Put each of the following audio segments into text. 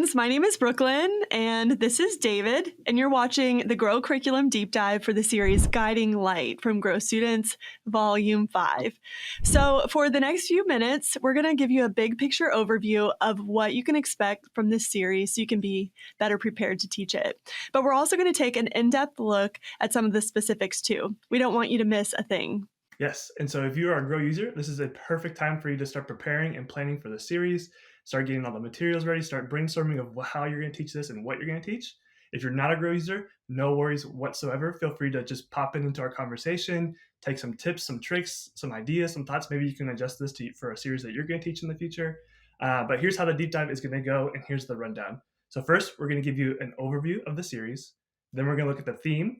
friends. My name is Brooklyn, and this is David, and you're watching the Grow Curriculum Deep Dive for the series Guiding Light from Grow Students, Volume 5. So for the next few minutes, we're going to give you a big picture overview of what you can expect from this series so you can be better prepared to teach it. But we're also going to take an in-depth look at some of the specifics too. We don't want you to miss a thing. Yes, and so if you are a Grow user, this is a perfect time for you to start preparing and planning for the series, start getting all the materials ready, start brainstorming of how you're going to teach this and what you're going to teach. If you're not a Grow user, no worries whatsoever. Feel free to just pop into our conversation, take some tips, some tricks, some ideas, some thoughts. Maybe you can adjust this for a series that you're going to teach in the future. But here's how the deep dive is going to go, and here's the rundown. So first, we're going to give you an overview of the series. Then we're going to look at the theme.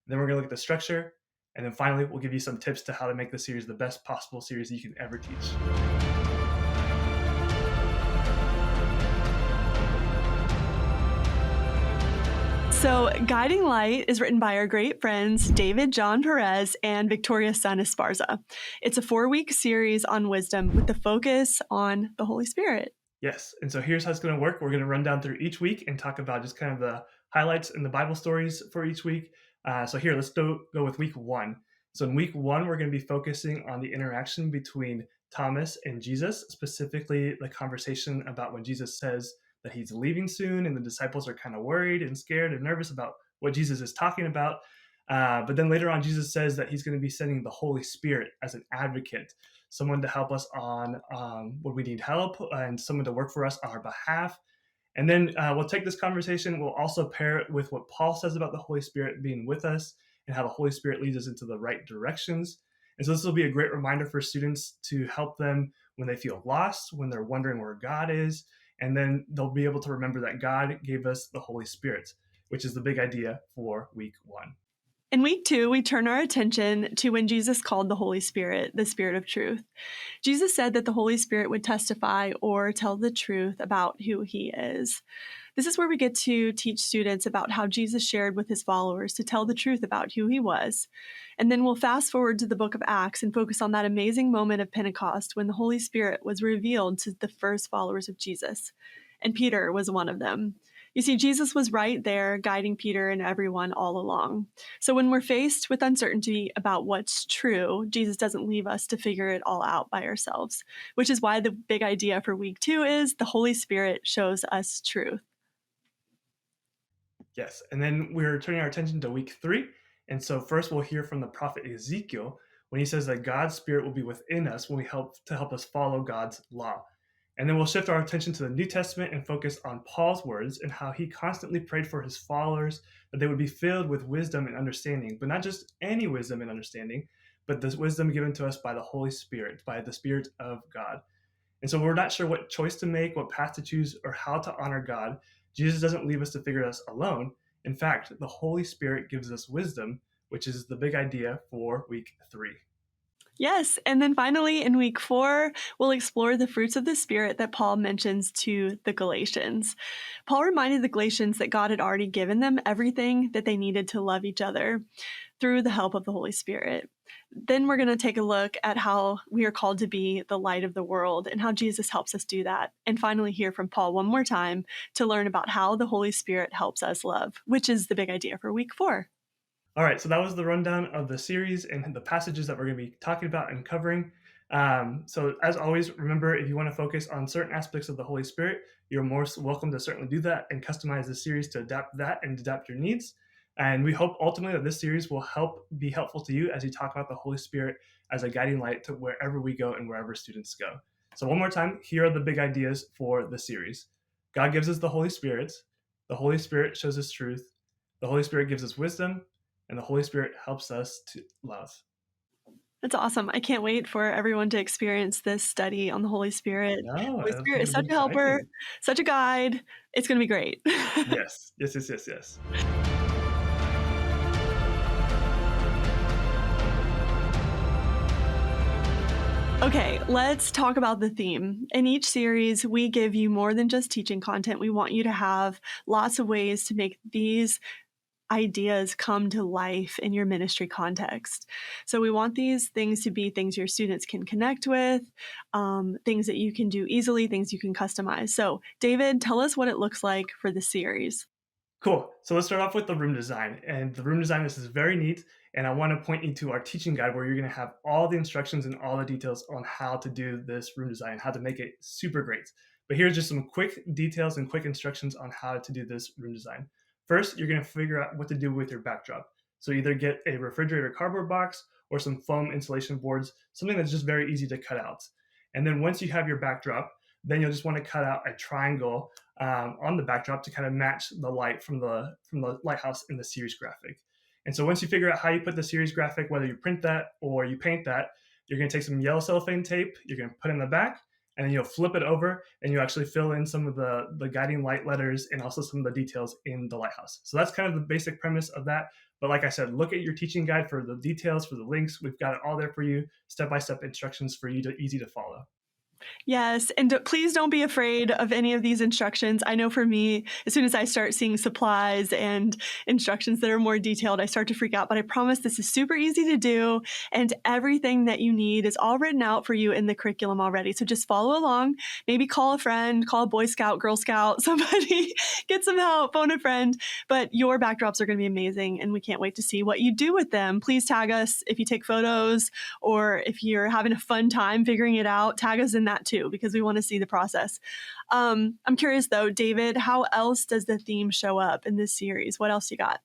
Then we're going to look at the structure. And then finally, we'll give you some tips to how to make the series the best possible series you can ever teach. So Guiding Light is written by our great friends, David John Perez and Victoria Sun Esparza. It's a 4-week series on wisdom with the focus on the Holy Spirit. Yes, and so here's how it's going to work. We're going to run down through each week and talk about just kind of the highlights and the Bible stories for each week. So here, let's go with week 1. So in week 1, we're going to be focusing on the interaction between Thomas and Jesus, specifically the conversation about when Jesus says that he's leaving soon and the disciples are kind of worried and scared and nervous about what Jesus is talking about. But then later on, Jesus says that he's going to be sending the Holy Spirit as an advocate, someone to help us on when we need help and someone to work for us on our behalf. And then we'll take this conversation, we'll also pair it with what Paul says about the Holy Spirit being with us and how the Holy Spirit leads us into the right directions. And so this will be a great reminder for students to help them when they feel lost, when they're wondering where God is, and then they'll be able to remember that God gave us the Holy Spirit, which is the big idea for week 1. In week 2, we turn our attention to when Jesus called the Holy Spirit the Spirit of Truth. Jesus said that the Holy Spirit would testify or tell the truth about who he is. This is where we get to teach students about how Jesus shared with his followers to tell the truth about who he was. And then we'll fast forward to the book of Acts and focus on that amazing moment of Pentecost when the Holy Spirit was revealed to the first followers of Jesus. And Peter was one of them. You see, Jesus was right there guiding Peter and everyone all along. So when we're faced with uncertainty about what's true, Jesus doesn't leave us to figure it all out by ourselves, which is why the big idea for week 2 is the Holy Spirit shows us truth. Yes, and then we're turning our attention to week 3. And so first we'll hear from the prophet Ezekiel when he says that God's Spirit will be within us when we help us follow God's law. And then we'll shift our attention to the New Testament and focus on Paul's words and how he constantly prayed for his followers that they would be filled with wisdom and understanding, but not just any wisdom and understanding, but this wisdom given to us by the Holy Spirit, by the Spirit of God. And so we're not sure what choice to make, what path to choose, or how to honor God. Jesus doesn't leave us to figure us alone. In fact, the Holy Spirit gives us wisdom, which is the big idea for week 3. Yes, and then finally in week 4, we'll explore the fruits of the Spirit that Paul mentions to the Galatians. Paul reminded the Galatians that God had already given them everything that they needed to love each other through the help of the Holy Spirit. Then we're going to take a look at how we are called to be the light of the world and how Jesus helps us do that. And finally hear from Paul one more time to learn about how the Holy Spirit helps us love, which is the big idea for week 4. All right, so that was the rundown of the series and the passages that we're going to be talking about and covering. So as always, remember, if you want to focus on certain aspects of the Holy Spirit, you're more welcome to certainly do that and customize the series to adapt that and adapt your needs. And we hope ultimately that this series will be helpful to you as you talk about the Holy Spirit as a guiding light to wherever we go and wherever students go. So one more time, here are the big ideas for the series. God gives us the Holy Spirit. The Holy Spirit shows us truth. The Holy Spirit gives us wisdom. And the Holy Spirit helps us to love. That's awesome. I can't wait for everyone to experience this study on the Holy Spirit. The Holy Spirit is such a helper, such a guide. It's going to be great. Yes. Okay, let's talk about the theme. In each series, we give you more than just teaching content. We want you to have lots of ways to make these ideas come to life in your ministry context. So we want these things to be things your students can connect with, things that you can do easily, things you can customize. So, David, tell us what it looks like for the series. Cool. So let's start off with the room design. And the room design, this is very neat. And I want to point you to our teaching guide where you're going to have all the instructions and all the details on how to do this room design, how to make it super great. But here's just some quick details and quick instructions on how to do this room design. First, you're going to figure out what to do with your backdrop. So either get a refrigerator cardboard box or some foam insulation boards, something that's just very easy to cut out. And then once you have your backdrop, then you'll just want to cut out a triangle on the backdrop to kind of match the light from the lighthouse in the series graphic. And so once you figure out how you put the series graphic, whether you print that or you paint that, you're going to take some yellow cellophane tape, you're going to put it in the back, and then you'll flip it over and you actually fill in some of the guiding light letters and also some of the details in the lighthouse. So that's kind of the basic premise of that. But like I said, look at your teaching guide for the details, for the links. We've got it all there for you, step-by-step instructions for you to easy to follow. Yes, and please don't be afraid of any of these instructions. I know for me, as soon as I start seeing supplies and instructions that are more detailed, I start to freak out. But I promise this is super easy to do, and everything that you need is all written out for you in the curriculum already. So just follow along. Maybe call a friend, call a Boy Scout, Girl Scout, somebody, get some help, phone a friend. But your backdrops are going to be amazing, and we can't wait to see what you do with them. Please tag us if you take photos or if you're having a fun time figuring it out. Tag us in that too, because we want to see the process. I'm curious though, David, how else does the theme show up in this series? What else you got?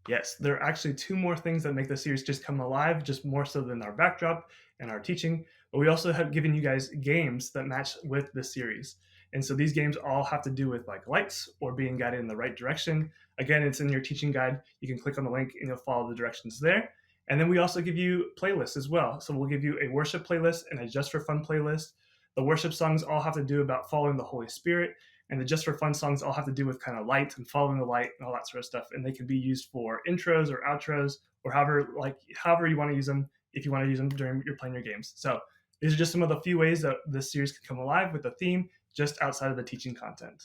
Yes, there are actually two more things that make the series just come alive, just more so than our backdrop and our teaching. But we also have given you guys games that match with the series. And so these games all have to do with like lights or being guided in the right direction. Again, it's in your teaching guide. You can click on the link and you'll follow the directions there. And then we also give you playlists as well. So we'll give you a worship playlist and a just for fun playlist. The worship songs all have to do about following the Holy Spirit, and the just for fun songs all have to do with kind of light and following the light and all that sort of stuff. And they can be used for intros or outros or however you want to use them, if you want to use them during you're playing your games. So these are just some of the few ways that this series can come alive with the theme just outside of the teaching content.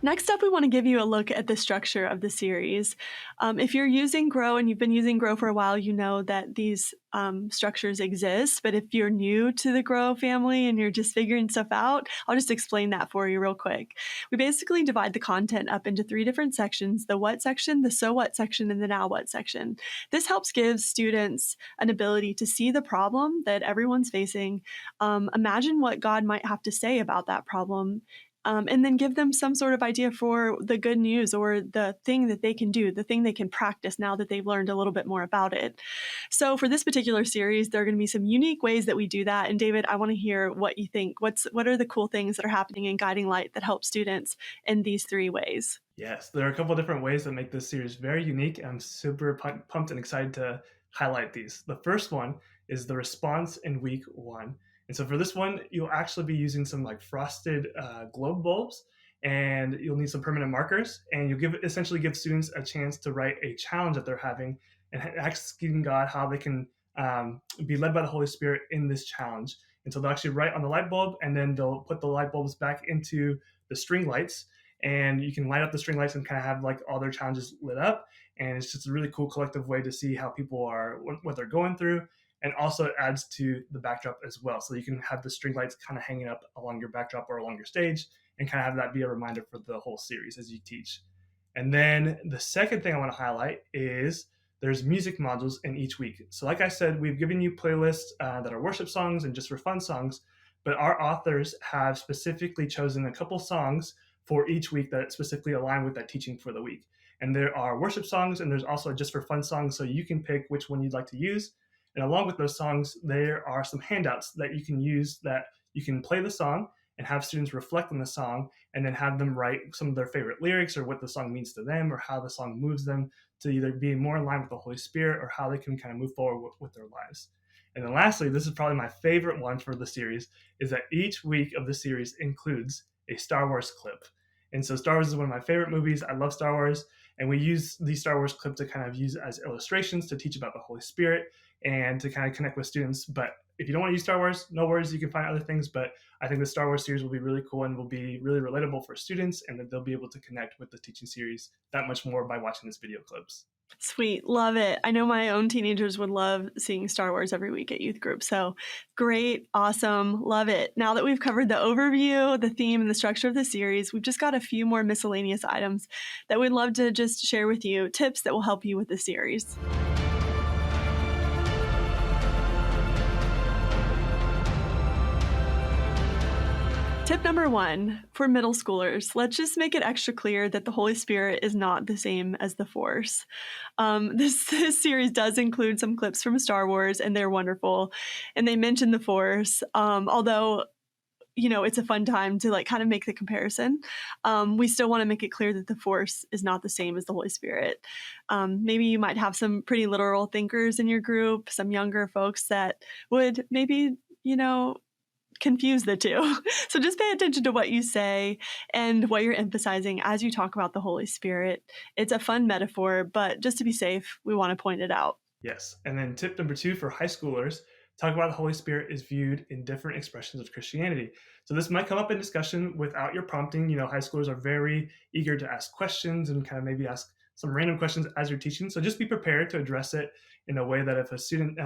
Next up, we want to give you a look at the structure of the series. If you're using Grow and you've been using Grow for a while, you know that these structures exist. But if you're new to the Grow family and you're just figuring stuff out, I'll just explain that for you real quick. We basically divide the content up into 3 different sections: the what section, the so what section, and the now what section. This helps give students an ability to see the problem that everyone's facing, imagine what God might have to say about that problem, and then give them some sort of idea for the good news or the thing that they can do, the thing they can practice now that they've learned a little bit more about it. So for this particular series, there are going to be some unique ways that we do that. And David, I want to hear what you think. What are the cool things that are happening in Guiding Light that help students in these 3 ways? Yes, there are a couple of different ways that make this series very unique. I'm super pumped and excited to highlight these. The first one is the response in week 1. And so for this one, you'll actually be using some like frosted globe bulbs, and you'll need some permanent markers, and you'll essentially give students a chance to write a challenge that they're having and asking God how they can be led by the Holy Spirit in this challenge. And so they'll actually write on the light bulb, and then they'll put the light bulbs back into the string lights, and you can light up the string lights and kind of have like all their challenges lit up. And it's just a really cool collective way to see how people are, what they're going through. And also it adds to the backdrop as well. So you can have the string lights kind of hanging up along your backdrop or along your stage and kind of have that be a reminder for the whole series as you teach. And then the second thing I want to highlight is there's music modules in each week. So like I said, we've given you playlists that are worship songs and just for fun songs, but our authors have specifically chosen a couple songs for each week that specifically align with that teaching for the week. And there are worship songs and there's also just for fun songs, so you can pick which one you'd like to use. And along with those songs, there are some handouts that you can use that you can play the song and have students reflect on the song and then have them write some of their favorite lyrics or what the song means to them or how the song moves them to either be more in line with the Holy Spirit or how they can kind of move forward with their lives. And then lastly, this is probably my favorite one for the series, is that each week of the series includes a Star Wars clip. And so Star Wars is one of my favorite movies. I love Star Wars. And we use these Star Wars clips to kind of use as illustrations to teach about the Holy Spirit and to kind of connect with students. But if you don't want to use Star Wars, no worries, you can find other things. But I think the Star Wars series will be really cool and will be really relatable for students, and that they'll be able to connect with the teaching series that much more by watching this video clips. Sweet. Love it. I know my own teenagers would love seeing Star Wars every week at youth group. So great. Awesome. Love it. Now that we've covered the overview, the theme, and the structure of the series, we've just got a few more miscellaneous items that we'd love to just share with you, tips that will help you with the series. Tip number one for middle schoolers, let's just make it extra clear that the Holy Spirit is not the same as the Force. This series does include some clips from Star Wars, and they're wonderful. And they mention the Force, although it's a fun time to like kind of make the comparison. We still want to make it clear that the Force is not the same as the Holy Spirit. Maybe you might have some pretty literal thinkers in your group, some younger folks that would maybe, confuse the two. So just pay attention to what you say and what you're emphasizing as you talk about the Holy Spirit. It's a fun metaphor, but just to be safe, we want to point it out. Yes. And then tip number two for high schoolers, talk about the Holy Spirit is viewed in different expressions of Christianity. So this might come up in discussion without your prompting. High schoolers are very eager to ask questions and kind of maybe ask some random questions as you're teaching. So just be prepared to address it in a way that if a student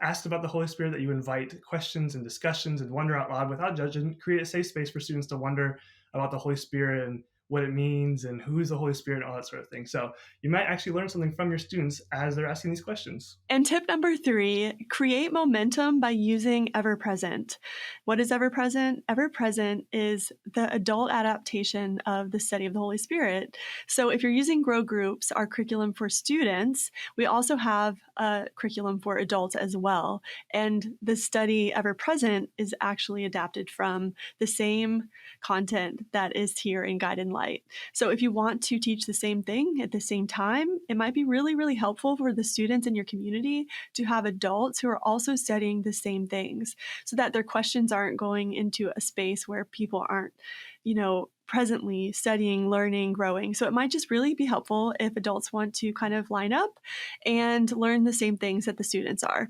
asked about the Holy Spirit, that you invite questions and discussions and wonder out loud without judging, create a safe space for students to wonder about the Holy Spirit and what it means and who is the Holy Spirit and all that sort of thing. So you might actually learn something from your students as they're asking these questions. And tip number three, create momentum by using ever present. What is ever present? Ever present is the adult adaptation of the study of the Holy Spirit. So if you're using Grow Groups, our curriculum for students, we also have a curriculum for adults as well. And the study ever present is actually adapted from the same content that is here in Guide and Light. So if you want to teach the same thing at the same time, it might be really, really helpful for the students in your community to have adults who are also studying the same things so that their questions aren't going into a space where people aren't, presently studying, learning, growing. So it might just really be helpful if adults want to kind of line up and learn the same things that the students are.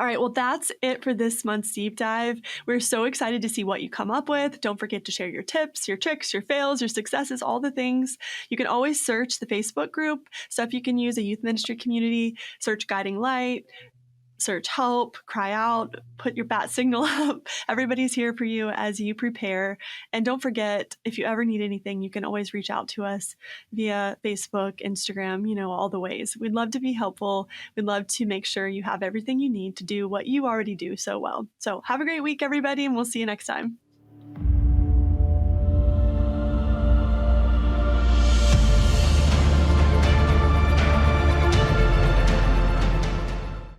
All right, well, that's it for this month's deep dive. We're so excited to see what you come up with. Don't forget to share your tips, your tricks, your fails, your successes, all the things. You can always search the Facebook group, stuff you can use, a youth ministry community, search Guiding Light, search help, cry out, put your bat signal up. Everybody's here for you as you prepare. And don't forget, if you ever need anything, you can always reach out to us via Facebook, Instagram, all the ways. We'd love to be helpful. We'd love to make sure you have everything you need to do what you already do so well. So have a great week, everybody, and we'll see you next time.